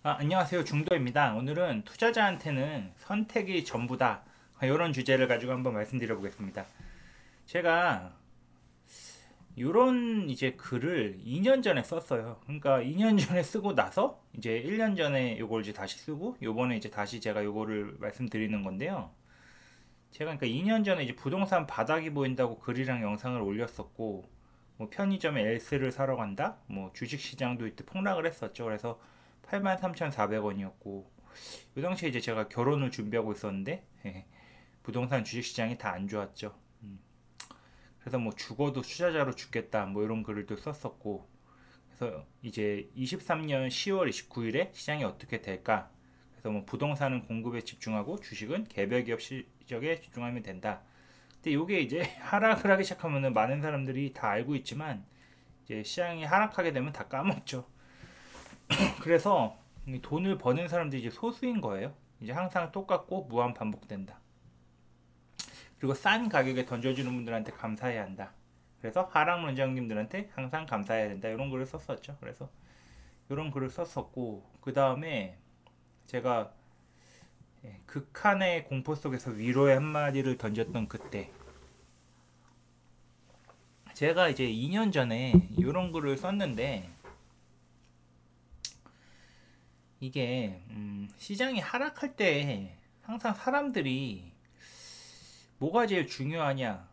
안녕하세요. 중도입니다. 오늘은 투자자한테는 선택이 전부다. 이런 주제를 가지고 한번 말씀드려 보겠습니다. 제가 이런 이제 글을 2년 전에 썼어요. 그러니까 2년 전에 쓰고 나서 이제 1년 전에 요걸 이제 다시 쓰고 요번에 이제 다시 제가 요거를 말씀드리는 건데요. 제가 그러니까 2년 전에 이제 부동산 바닥이 보인다고 글이랑 영상을 올렸었고 뭐 편의점에 엘스를 사러 간다. 뭐 주식 시장도 이때 폭락을 했었죠. 그래서 83,400원이었고 그 당시에 이제 제가 결혼을 준비하고 있었는데 부동산 주식시장이 다 안 좋았죠. 그래서 뭐 죽어도 투자자로 죽겠다 뭐 이런 글을 또 썼었고 그래서 이제 23년 10월 29일에 시장이 어떻게 될까? 그래서 뭐 부동산은 공급에 집중하고 주식은 개별 기업 실적에 집중하면 된다. 근데 이게 이제 하락을 하기 시작하면은 많은 사람들이 다 알고 있지만 이제 시장이 하락하게 되면 다 까먹죠. 그래서 돈을 버는 사람들이 이제 소수인 거예요. 이제 항상 똑같고 무한 반복된다. 그리고 싼 가격에 던져주는 분들한테 감사해야 한다. 그래서 하락 원장님들한테 항상 감사해야 된다. 이런 글을 썼었죠. 그래서 이런 글을 썼었고 그 다음에 제가 극한의 공포 속에서 위로의 한마디를 던졌던 그때 제가 이제 2년 전에 이런 글을 썼는데 이게 시장이 하락할 때 항상 사람들이 뭐가 제일 중요하냐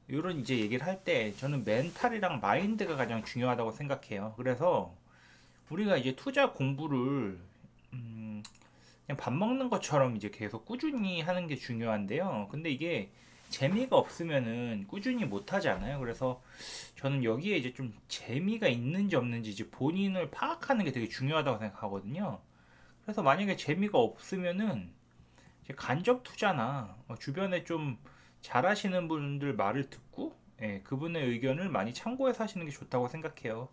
이런 이제 얘기를 할 때 저는 멘탈이랑 마인드가 가장 중요하다고 생각해요. 그래서 우리가 이제 투자 공부를 그냥 밥 먹는 것처럼 이제 계속 꾸준히 하는 게 중요한데요. 근데 이게 재미가 없으면은 꾸준히 못 하잖아요. 그래서 저는 여기에 이제 좀 재미가 있는지 없는지 이제 본인을 파악하는 게 되게 중요하다고 생각하거든요. 그래서 만약에 재미가 없으면은 간접 투자나 주변에 좀 잘하시는 분들 말을 듣고 그분의 의견을 많이 참고해서 하시는 게 좋다고 생각해요.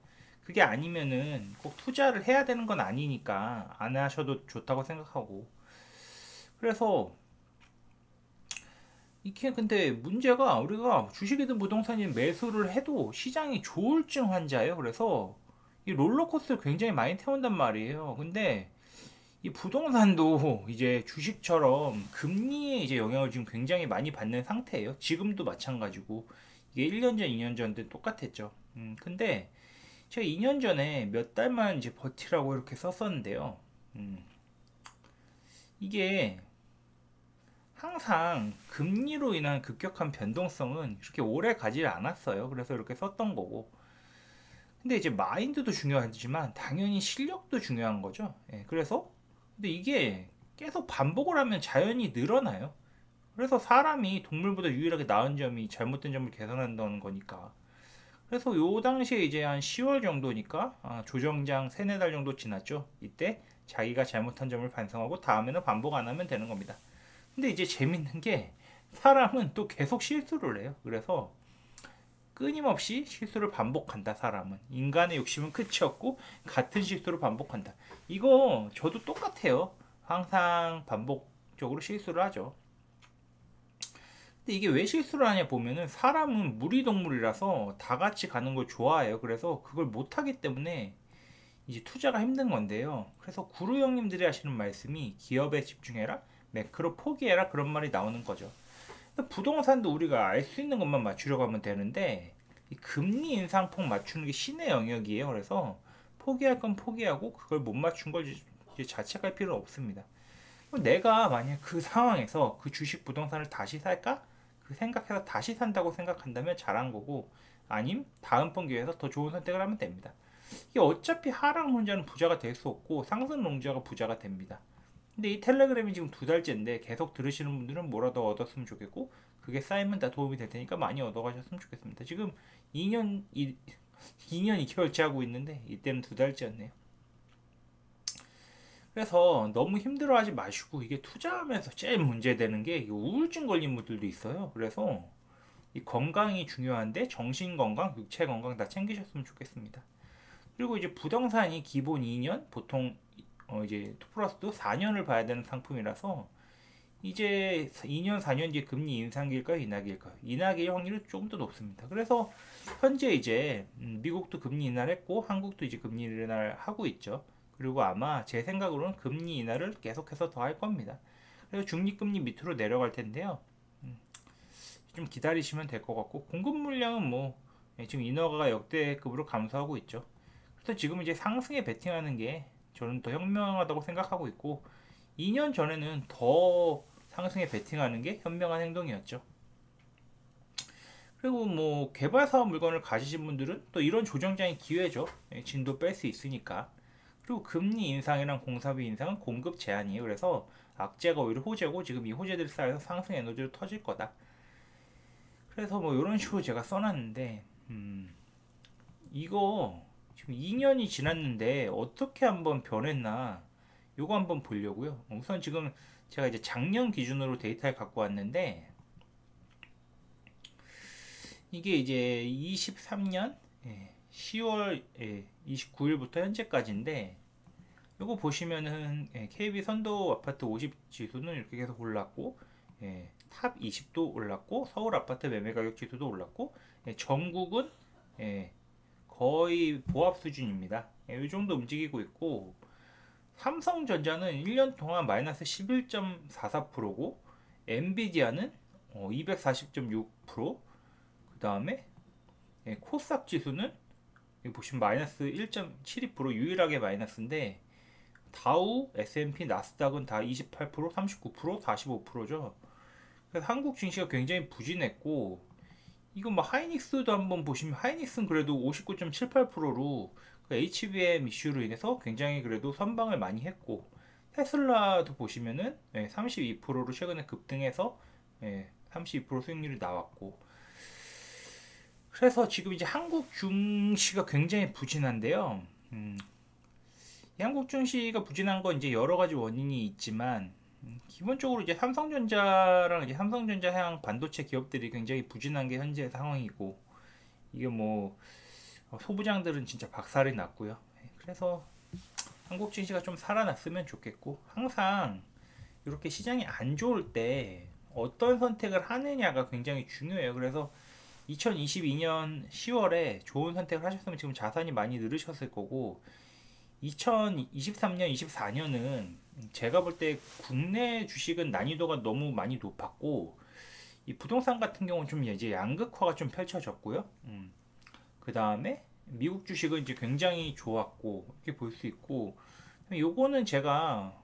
그게 아니면은 꼭 투자를 해야 되는 건 아니니까 안 하셔도 좋다고 생각하고. 그래서 이게 근데 문제가 우리가 주식이든 부동산이든 매수를 해도 시장이 조울증 환자예요. 그래서 이 롤러코스터를 굉장히 많이 태운단 말이에요. 근데 이 부동산도 이제 주식처럼 금리에 이제 영향을 지금 굉장히 많이 받는 상태예요. 지금도 마찬가지고 이게 1년 전, 2년 전도 똑같았죠. 근데 제가 2년 전에 몇 달만 이제 버티라고 이렇게 썼었는데요. 음, 이게 항상 금리로 인한 급격한 변동성은 이렇게 오래 가지 않았어요. 그래서 이렇게 썼던 거고. 근데 이제 마인드도 중요하지만 당연히 실력도 중요한 거죠. 그래서 근데 이게 계속 반복을 하면 자연히 늘어나요. 그래서 사람이 동물보다 유일하게 나은 점이 잘못된 점을 개선한다는 거니까. 그래서 요 당시에 이제 한 10월 정도니까 조정장 세네 달 정도 지났죠. 이때 자기가 잘못한 점을 반성하고 다음에는 반복 안 하면 되는 겁니다. 근데 이제 재밌는 게 사람은 또 계속 실수를 해요. 그래서 끊임없이 실수를 반복한다. 사람은 인간의 욕심은 끝이 없고 같은 실수를 반복한다. 이거 저도 똑같아요. 항상 반복적으로 실수를 하죠. 근데 이게 왜 실수를 하냐 보면은 사람은 무리동물이라서 다 같이 가는 걸 좋아해요. 그래서 그걸 못하기 때문에 이제 투자가 힘든 건데요. 그래서 구루 형님들이 하시는 말씀이 기업에 집중해라, 매크로 포기해라 그런 말이 나오는 거죠. 부동산도 우리가 알 수 있는 것만 맞추려고 하면 되는데 이 금리 인상폭 맞추는 게 신의 영역이에요. 그래서 포기할 건 포기하고 그걸 못 맞춘 걸 이제 자책할 필요는 없습니다. 내가 만약 그 상황에서 그 주식 부동산을 다시 살까? 그 생각해서 다시 산다고 생각한다면 잘한 거고 아님 다음번 기회에서 더 좋은 선택을 하면 됩니다. 이게 어차피 하락 론자는 부자가 될 수 없고 상승 론자가 부자가 됩니다. 근데 이 텔레그램이 지금 두 달째인데 계속 들으시는 분들은 뭐라도 얻었으면 좋겠고 그게 쌓이면 다 도움이 될 테니까 많이 얻어가셨으면 좋겠습니다. 지금 2년 2년 2개월째 하고 있는데 이때는 두 달째였네요. 그래서 너무 힘들어하지 마시고 이게 투자하면서 제일 문제되는 게 우울증 걸린 분들도 있어요. 그래서 이 건강이 중요한데 정신 건강, 육체 건강 다 챙기셨으면 좋겠습니다. 그리고 이제 부동산이 기본 2년, 보통 이제 투플러스도 4년을 봐야 되는 상품이라서 이제 2년, 4년 뒤에 금리 인상일까요, 인하일까요? 인하일 확률이 조금 더 높습니다. 그래서 현재 이제 미국도 금리 인하를 했고 한국도 이제 금리 인하를 하고 있죠. 그리고 아마 제 생각으로는 금리 인하를 계속해서 더 할 겁니다. 그래서 중립금리 밑으로 내려갈 텐데요. 음, 좀 기다리시면 될 것 같고, 공급 물량은 뭐 지금 인허가가 역대급으로 감소하고 있죠. 그래서 지금 이제 상승에 베팅하는 게 저는 더 현명하다고 생각하고 있고, 2년 전에는 더 상승에 베팅하는 게 현명한 행동이었죠. 그리고 뭐 개발 사업 물건을 가지신 분들은 또 이런 조정장의 기회죠. 진도 뺄 수 있으니까. 그리고 금리 인상이랑 공사비 인상은 공급 제한이에요. 그래서 악재가 오히려 호재고, 지금 이 호재들 쌓여서 상승 에너지로 터질 거다. 그래서 뭐 이런 식으로 제가 써놨는데, 이거 지금 2년이 지났는데 어떻게 한번 변했나, 요거 한번 보려고요. 우선 지금 제가 이제 작년 기준으로 데이터를 갖고 왔는데, 이게 이제 23년 10월 29일부터 현재까지인데, 요거 보시면은 KB 선도 아파트 50 지수는 이렇게 계속 올랐고, 탑 20도 올랐고, 서울 아파트 매매 가격 지수도 올랐고, 전국은 거의 보합 수준입니다. 이 정도 움직이고 있고, 삼성전자는 1년 동안 마이너스 11.44%고, 엔비디아는 240.6%, 그 다음에 코스닥 지수는 여기 보시면 마이너스 1.72% 유일하게 마이너스인데, 다우, S&P, 나스닥은 다 28%, 39%, 45%죠. 그래서 한국 증시가 굉장히 부진했고, 이거 뭐 하이닉스도 한번 보시면, 하이닉스는 그래도 59.78%로 HBM 이슈로 인해서 굉장히 그래도 선방을 많이 했고, 테슬라도 보시면은 32%로 최근에 급등해서 32% 수익률이 나왔고, 그래서 지금 이제 한국 증시가 굉장히 부진한데요. 이 한국 증시가 부진한 건 이제 여러 가지 원인이 있지만, 기본적으로 이제 삼성전자랑 이제 삼성전자 해양 반도체 기업들이 굉장히 부진한 게 현재 상황이고, 이게 뭐 소부장들은 진짜 박살이 났고요. 그래서 한국 증시가 좀 살아났으면 좋겠고, 항상 이렇게 시장이 안 좋을 때 어떤 선택을 하느냐가 굉장히 중요해요. 그래서 2022년 10월에 좋은 선택을 하셨으면 지금 자산이 많이 늘으셨을 거고, 2023년, 24년은 제가 볼 때 국내 주식은 난이도가 너무 많이 높았고, 이 부동산 같은 경우는 좀 이제 양극화가 좀 펼쳐졌고요. 그 다음에 미국 주식은 이제 굉장히 좋았고, 이렇게 볼 수 있고, 요거는 제가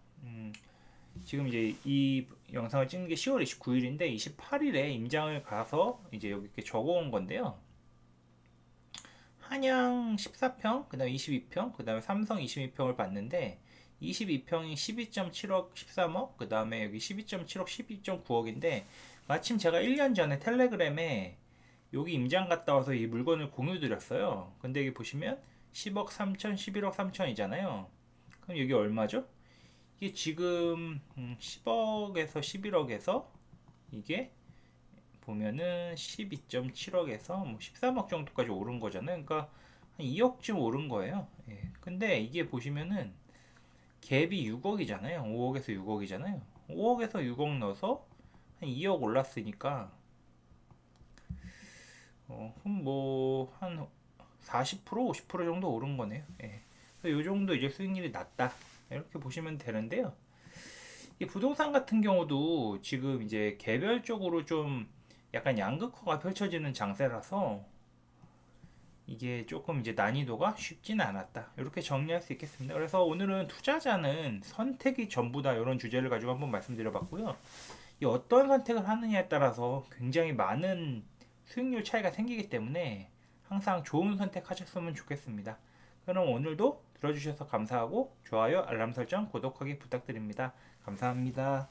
지금 이제 이 영상을 찍는 게 10월 29일인데 28일에 임장을 가서 이제 여기 이렇게 적어 온 건데요. 한양 14평, 그 다음에 22평, 그 다음에 삼성 22평을 봤는데, 22평이 12.7억, 13억, 그 다음에 여기 12.7억, 12.9억인데, 마침 제가 1년 전에 텔레그램에 여기 임장 갔다 와서 이 물건을 공유 드렸어요. 근데 여기 보시면 10억 3천, 11억 3천이잖아요. 그럼 여기 얼마죠? 이게 지금 10억에서 11억에서 이게 보면은 12.7억에서 뭐 13억 정도까지 오른 거잖아요. 그러니까 한 2억쯤 오른 거예요. 근데 이게 보시면은 갭이 6억이잖아요. 5억에서 6억이잖아요. 5억에서 6억 넣어서 한 2억 올랐으니까 뭐한 40%, 50% 정도 오른 거네요. 이 정도 이제 수익률이 낮다. 이렇게 보시면 되는데요. 이 부동산 같은 경우도 지금 이제 개별적으로 좀 약간 양극화가 펼쳐지는 장세라서 이게 조금 이제 난이도가 쉽지는 않았다, 이렇게 정리할 수 있겠습니다. 그래서 오늘은 투자자는 선택이 전부다, 이런 주제를 가지고 한번 말씀드려 봤고요. 이 어떤 선택을 하느냐에 따라서 굉장히 많은 수익률 차이가 생기기 때문에 항상 좋은 선택하셨으면 좋겠습니다. 그럼 오늘도 들어주셔서 감사하고, 좋아요, 알람 설정, 구독하기 부탁드립니다. 감사합니다.